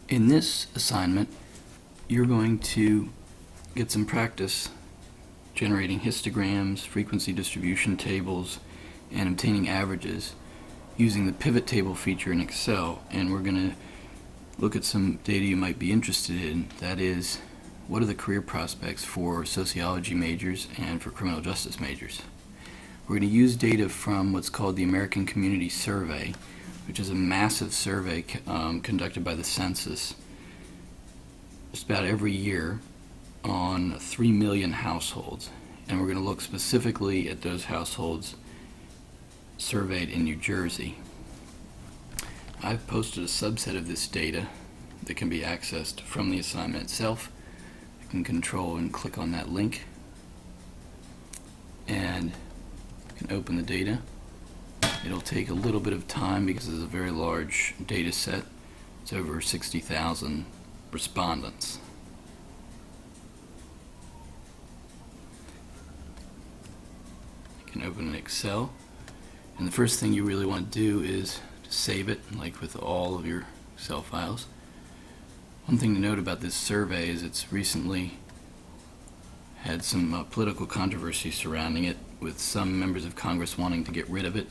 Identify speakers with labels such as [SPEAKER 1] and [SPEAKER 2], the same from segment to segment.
[SPEAKER 1] In this assignment, you're going to get some practice generating histograms, frequency distribution tables, and obtaining averages using the pivot table feature in Excel. And we're going to look at some data you might be interested in. That is, what are the career prospects for sociology majors and for criminal justice majors? We're going to use data from what's called the American Community Survey, which is a massive survey conducted by the census just about every year on 3 million households. And we're going to look specifically at those households surveyed in New Jersey. I've posted a subset of this data that can be accessed from the assignment itself. I can control and click on that link and can open the data. It'll take a little bit of time because it's a very large data set. It's over 60,000 respondents. You can open an Excel, and the first thing you really want to do is to save it, like with all of your Excel files. One thing to note about this survey is it's recently had some political controversy surrounding it, with some members of Congress wanting to get rid of it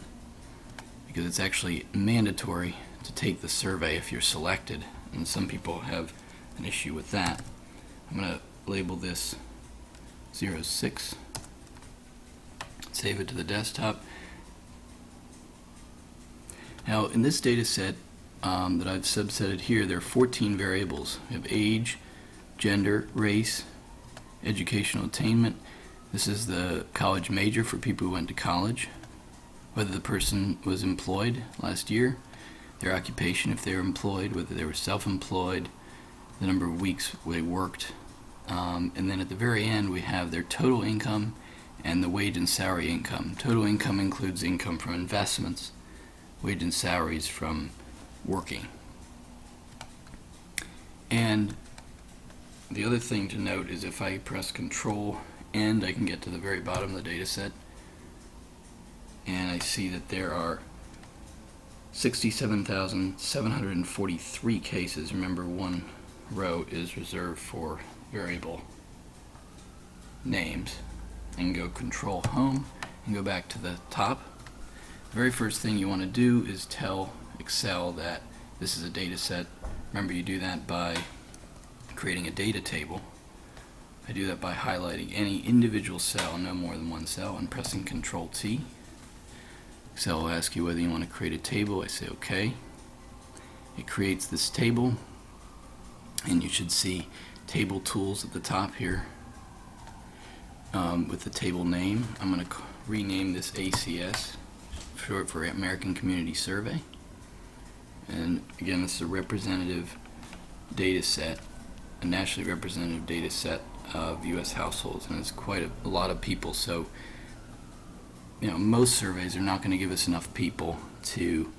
[SPEAKER 1] because it's actually mandatory to take the survey if you're selected, and some people have an issue with that. I'm going to label this 06, save it to the desktop. Now in this data set that I've subsetted here, there are 14 variables. We have age, gender, race, educational attainment. This is the college major for people who went to college, whether the person was employed last year, their occupation if they were employed, whether they were self-employed, the number of weeks they worked, and then at the very end we have their total income and the wage and salary income. Total income includes income from investments, wage and salaries from working. And the other thing to note is if I press Control End, I can get to the very bottom of the data set, and I see that there are 67,743 cases. Remember, one row is reserved for variable names. And go Control Home and go back to the top. The very first thing you want to do is tell Excel that this is a data set. Remember, you do that by creating a data table. I do that by highlighting any individual cell, no more than one cell, and pressing Control T. Excel will ask you whether you want to create a table. I say OK. It creates this table, and you should see table tools at the top here with the table name. I'm going to rename this ACS, short for American Community Survey. And again, this is a representative data set, a nationally representative data set of U.S. households, and it's quite a lot of people. So, most surveys are not going to give us enough people to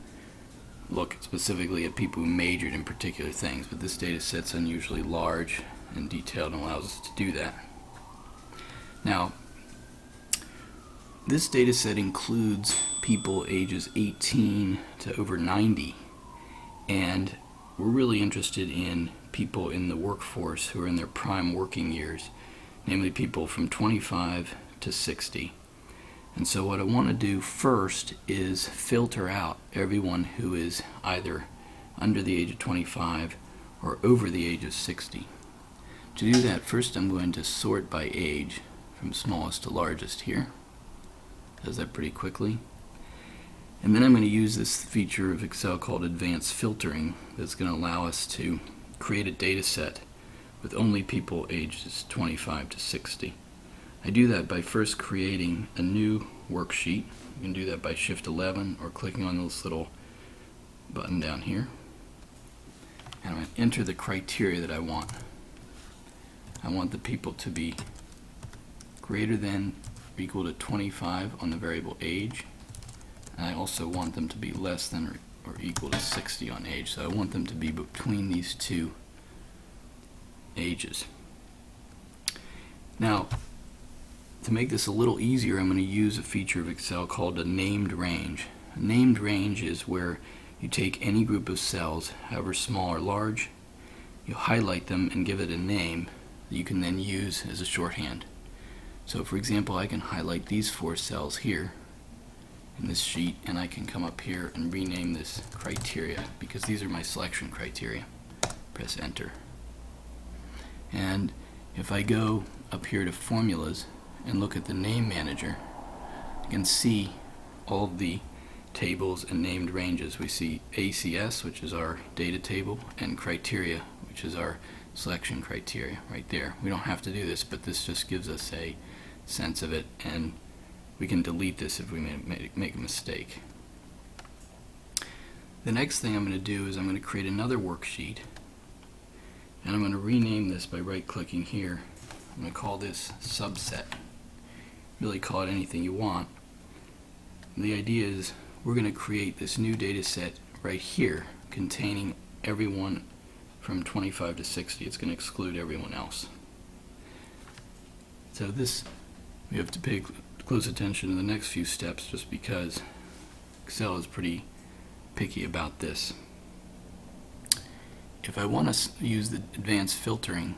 [SPEAKER 1] look specifically at people who majored in particular things, but this data set's unusually large and detailed and allows us to do that. Now, this data set includes people ages 18 to over 90, and we're really interested in people in the workforce who are in their prime working years, namely people from 25 to 60. And so what I want to do first is filter out everyone who is either under the age of 25 or over the age of 60. To do that, first I'm going to sort by age from smallest to largest here. Does that pretty quickly. And then I'm going to use this feature of Excel called advanced filtering that's going to allow us to create a data set with only people ages 25 to 60. I do that by first creating a new worksheet. You can do that by Shift 11 or clicking on this little button down here. And I'm going to enter the criteria that I want. I want the people to be greater than or equal to 25 on the variable age. And I also want them to be less than or equal to 60 on age. So I want them to be between these two ages. Now, to make this a little easier, I'm going to use a feature of Excel called a named range. A named range is where you take any group of cells, however small or large, you highlight them and give it a name that you can then use as a shorthand. So for example, I can highlight these 4 cells here in this sheet, and I can come up here and rename this criteria, because these are my selection criteria. Press enter. And if I go up here to formulas and look at the name manager, I can see all of the tables and named ranges. We see ACS, which is our data table, and criteria, which is our selection criteria right there. We don't have to do this, but this just gives us a sense of it, and we can delete this if we make a mistake. The next thing I'm going to do is I'm going to create another worksheet, and I'm going to rename this by right-clicking here. I'm going to call this subset. Really call it anything you want. The idea is we're going to create this new data set right here containing everyone from 25 to 60. It's going to exclude everyone else. So this, we have to pay close attention to the next few steps, just because Excel is pretty picky about this. If I want to use the advanced filtering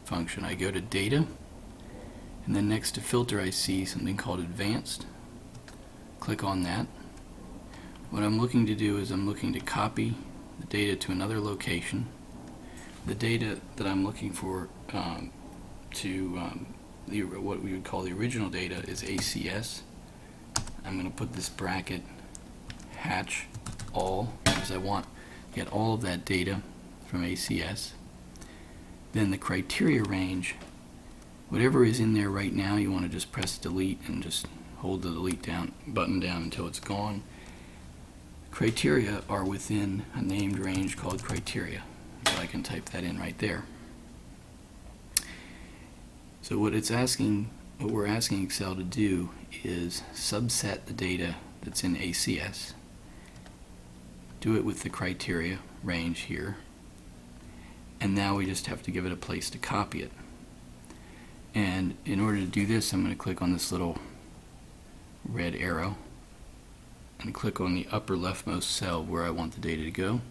[SPEAKER 1] function, I go to Data, and then next to Filter I see something called Advanced. Click on that. What I'm looking to do is I'm looking to copy the data to another location. The data that I'm looking for what we would call the original data is ACS. I'm going to put this bracket hatch all, because I want to get all of that data from ACS. Then the criteria range, whatever is in there right now, you want to just press delete and just hold the delete button down until it's gone. Criteria are within a named range called criteria, so I can type that in right there. So what we're asking Excel to do is subset the data that's in ACS, do it with the criteria range here, and now we just have to give it a place to copy it. And in order to do this, I'm going to click on this little red arrow and click on the upper leftmost cell where I want the data to go,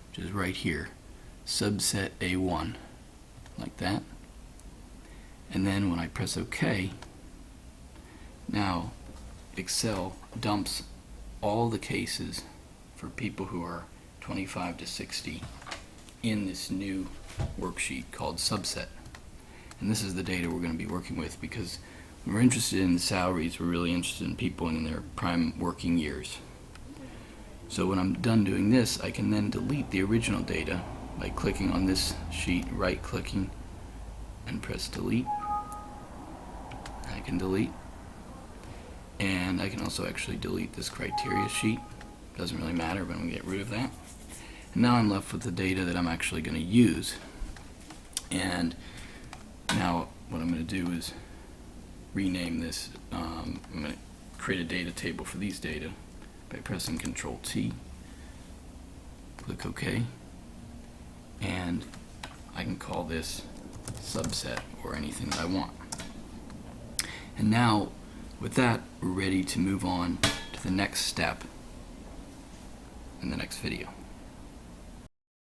[SPEAKER 1] which is right here, subset A1, like that. And then when I press OK, now Excel dumps all the cases for people who are 25 to 60 in this new worksheet called subset. And this is the data we're going to be working with, because when we're interested in salaries, we're really interested in people in their prime working years. So when I'm done doing this, I can then delete the original data by clicking on this sheet, right-clicking, and press delete. I can delete, and I can also actually delete this criteria sheet. Doesn't really matter, but I'm going to get rid of that. And now I'm left with the data that I'm actually going to use. And now what I'm going to do is rename this. I'm going to create a data table for these data by pressing Control T. Click OK, and I can call this subset or anything that I want. And now with that, we're ready to move on to the next step in the next video.